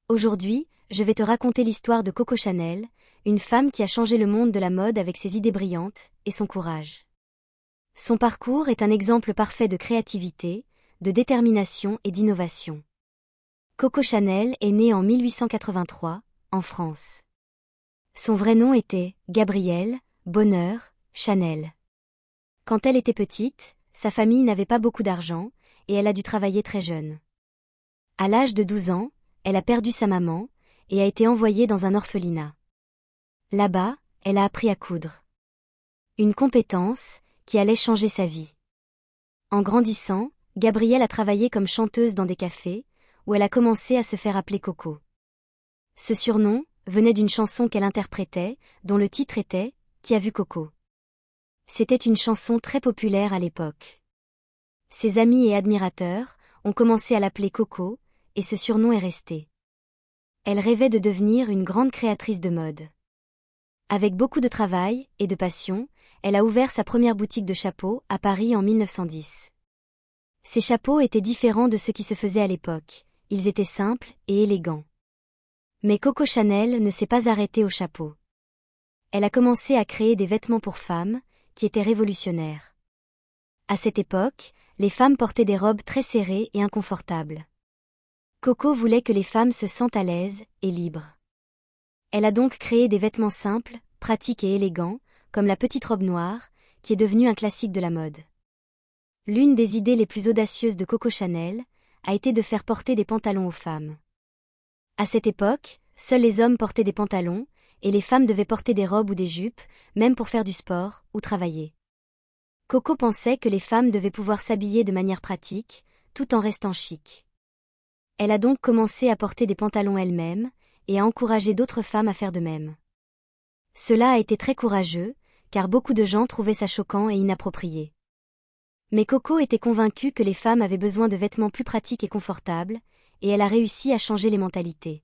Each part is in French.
Aujourd'hui, je vais te raconter l'histoire de Coco Chanel, une femme qui a changé le monde de la mode avec ses idées brillantes et son courage. Son parcours est un exemple parfait de créativité, de détermination et d'innovation. Coco Chanel est née en 1883, en France. Son vrai nom était Gabrielle Bonheur Chanel. Quand elle était petite, sa famille n'avait pas beaucoup d'argent, et elle a dû travailler très jeune. À l'âge de 12 ans, elle a perdu sa maman, et a été envoyée dans un orphelinat. Là-bas, elle a appris à coudre. Une compétence qui allait changer sa vie. En grandissant, Gabrielle a travaillé comme chanteuse dans des cafés, où elle a commencé à se faire appeler Coco. Ce surnom venait d'une chanson qu'elle interprétait, dont le titre était « Qui a vu Coco ». C'était une chanson très populaire à l'époque. Ses amis et admirateurs ont commencé à l'appeler Coco, et ce surnom est resté. Elle rêvait de devenir une grande créatrice de mode. Avec beaucoup de travail et de passion, elle a ouvert sa première boutique de chapeaux à Paris en 1910. Ces chapeaux étaient différents de ceux qui se faisaient à l'époque, ils étaient simples et élégants. Mais Coco Chanel ne s'est pas arrêtée aux chapeaux. Elle a commencé à créer des vêtements pour femmes, qui étaient révolutionnaires. À cette époque, les femmes portaient des robes très serrées et inconfortables. Coco voulait que les femmes se sentent à l'aise et libres. Elle a donc créé des vêtements simples, pratiques et élégants, comme la petite robe noire, qui est devenue un classique de la mode. L'une des idées les plus audacieuses de Coco Chanel a été de faire porter des pantalons aux femmes. À cette époque, seuls les hommes portaient des pantalons, et les femmes devaient porter des robes ou des jupes, même pour faire du sport ou travailler. Coco pensait que les femmes devaient pouvoir s'habiller de manière pratique, tout en restant chic. Elle a donc commencé à porter des pantalons elle-même, et à encourager d'autres femmes à faire de même. Cela a été très courageux, car beaucoup de gens trouvaient ça choquant et inapproprié. Mais Coco était convaincue que les femmes avaient besoin de vêtements plus pratiques et confortables, et elle a réussi à changer les mentalités.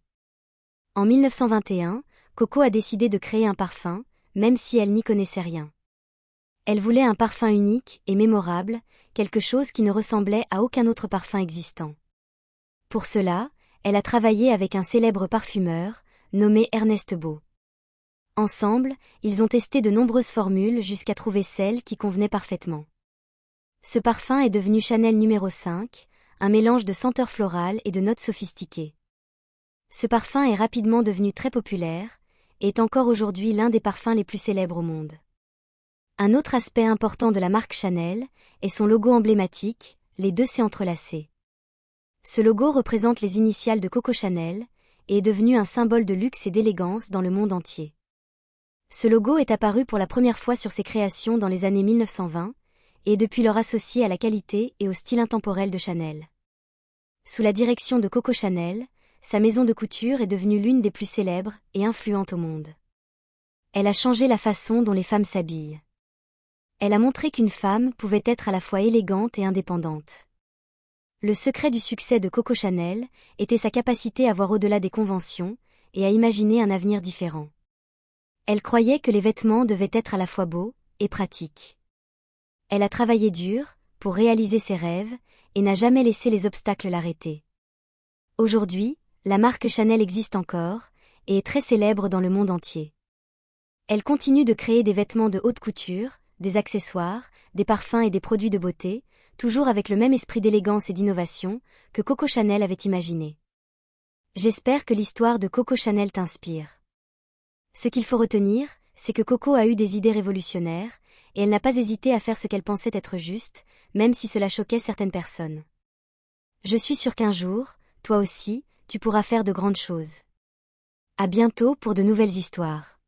En 1921, Coco a décidé de créer un parfum, même si elle n'y connaissait rien. Elle voulait un parfum unique et mémorable, quelque chose qui ne ressemblait à aucun autre parfum existant. Pour cela, elle a travaillé avec un célèbre parfumeur, nommé Ernest Beau. Ensemble, ils ont testé de nombreuses formules jusqu'à trouver celle qui convenait parfaitement. Ce parfum est devenu Chanel numéro 5, un mélange de senteurs florales et de notes sophistiquées. Ce parfum est rapidement devenu très populaire, et est encore aujourd'hui l'un des parfums les plus célèbres au monde. Un autre aspect important de la marque Chanel est son logo emblématique, les deux C entrelacés. Ce logo représente les initiales de Coco Chanel, et est devenu un symbole de luxe et d'élégance dans le monde entier. Ce logo est apparu pour la première fois sur ses créations dans les années 1920, et est depuis lors associé à la qualité et au style intemporel de Chanel. Sous la direction de Coco Chanel, sa maison de couture est devenue l'une des plus célèbres et influentes au monde. Elle a changé la façon dont les femmes s'habillent. Elle a montré qu'une femme pouvait être à la fois élégante et indépendante. Le secret du succès de Coco Chanel était sa capacité à voir au-delà des conventions et à imaginer un avenir différent. Elle croyait que les vêtements devaient être à la fois beaux et pratiques. Elle a travaillé dur pour réaliser ses rêves et n'a jamais laissé les obstacles l'arrêter. Aujourd'hui, la marque Chanel existe encore et est très célèbre dans le monde entier. Elle continue de créer des vêtements de haute couture, des accessoires, des parfums et des produits de beauté, toujours avec le même esprit d'élégance et d'innovation que Coco Chanel avait imaginé. J'espère que l'histoire de Coco Chanel t'inspire. Ce qu'il faut retenir, c'est que Coco a eu des idées révolutionnaires, et elle n'a pas hésité à faire ce qu'elle pensait être juste, même si cela choquait certaines personnes. Je suis sûre qu'un jour, toi aussi, tu pourras faire de grandes choses. À bientôt pour de nouvelles histoires.